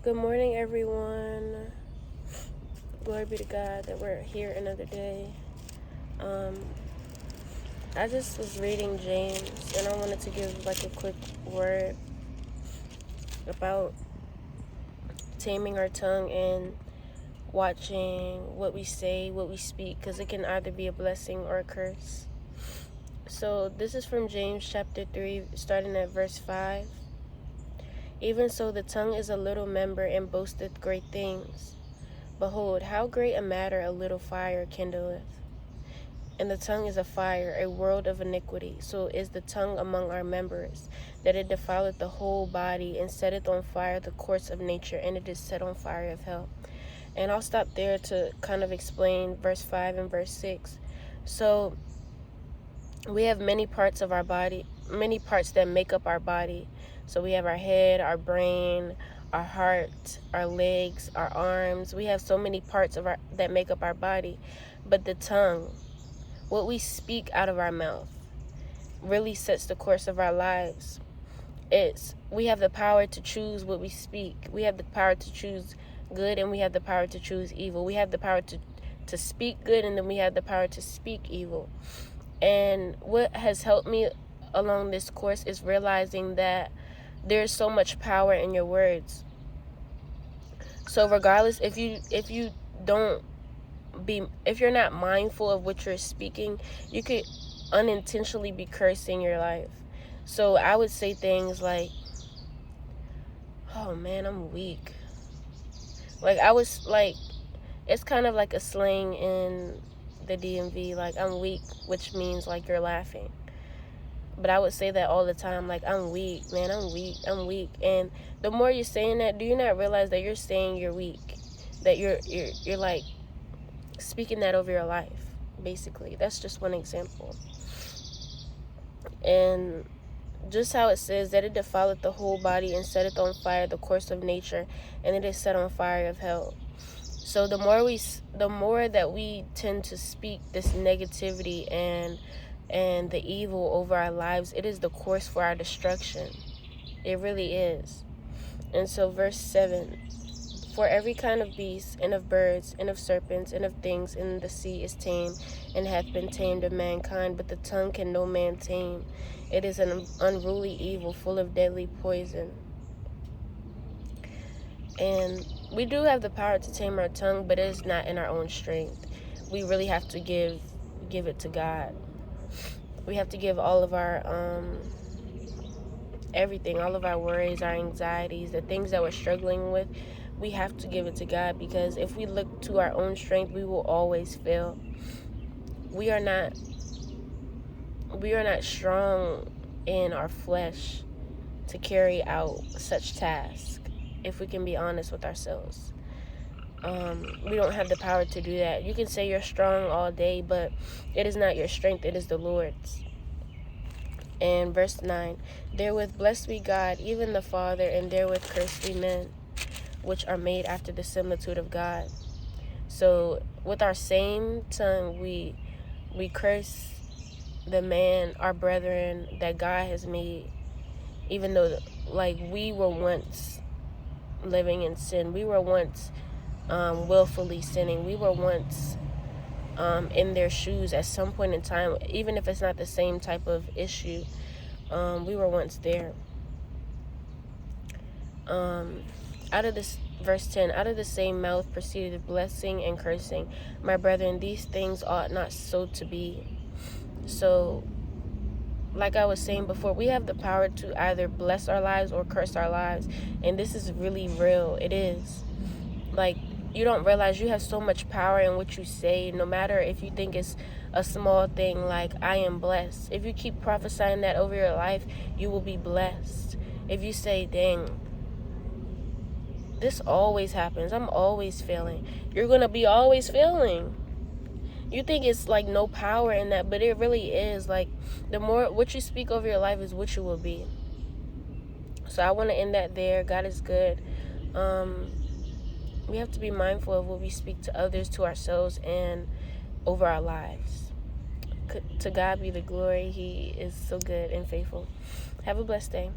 Good morning, everyone. Glory be to God that we're here another day. Um, I just was reading James, and I wanted to give like a quick word about taming our tongue and watching what we say, what we speak, because it can either be a blessing or a curse. So this is from James chapter 3, starting at verse 5. Even so, the tongue is a little member and boasteth great things. Behold, how great a matter a little fire kindleth. And the tongue is a fire, a world of iniquity. So is the tongue among our members, that it defileth the whole body, and setteth on fire the course of nature, and it is set on fire of hell. And I'll stop there to kind of explain verse 5 and verse 6. So we have many parts of our body, many parts that make up our body. So we have our head, our brain, our heart, our legs, our arms. We have so many parts of our that make up our body. But the tongue, what we speak out of our mouth, really sets the course of our lives. We have the power to choose what we speak. We have the power to choose good, and we have the power to choose evil. We have the power to speak good, and then we have the power to speak evil. And what has helped me along this course is realizing that there's so much power in your words. So regardless, if you're not mindful of what you're speaking, you could unintentionally be cursing your life. So I would say things like, oh man, I'm weak. Like it's kind of like a slang in the DMV, like I'm weak, which means like you're laughing. But I would say that all the time, like I'm weak, man, I'm weak. And the more you're saying that, do you not realize that you're saying you're weak? That you're like speaking that over your life, basically. That's just one example. And just how it says that it defileth the whole body and setteth on fire the course of nature, and it is set on fire of hell. So the more that we tend to speak this negativity and the evil over our lives, it is the course for our destruction. It really is. And so verse 7, for every kind of beast, and of birds, and of serpents, and of things in the sea is tame, and hath been tamed of mankind, but the tongue can no man tame. It is an unruly evil, full of deadly poison. And we do have the power to tame our tongue, but it is not in our own strength. We really have to give it to God. We have to give all of our everything, all of our worries, our anxieties, the things that we're struggling with. We have to give it to God, because if we look to our own strength, we will always fail. We are not strong in our flesh to carry out such tasks, if we can be honest with ourselves. We don't have the power to do that. You can say you're strong all day, but it is not your strength, it is the Lord's. And verse 9, therewith blessed we God, even the Father, and therewith cursed we men, which are made after the similitude of God. So with our same tongue, we curse the man, our brethren, that God has made, even though like we were once living in sin. We were once willfully sinning. We were once in their shoes at some point in time, even if it's not the same type of issue. We were once there. Out of this, verse 10, out of the same mouth proceeded blessing and cursing. My brethren, these things ought not so to be. So, like I was saying before, we have the power to either bless our lives or curse our lives. And this is really real. It is. Like, you don't realize you have so much power in what you say, no matter if you think it's a small thing, like I am blessed. If you keep prophesying that over your life, you will be blessed. If you say, dang, this always happens, I'm always failing, you're going to be always failing. You think it's like no power in that, but it really is. Like, the more what you speak over your life is what you will be. So I want to end that there. God is good. We have to be mindful of what we speak to others, to ourselves, and over our lives. To God be the glory. He is so good and faithful. Have a blessed day.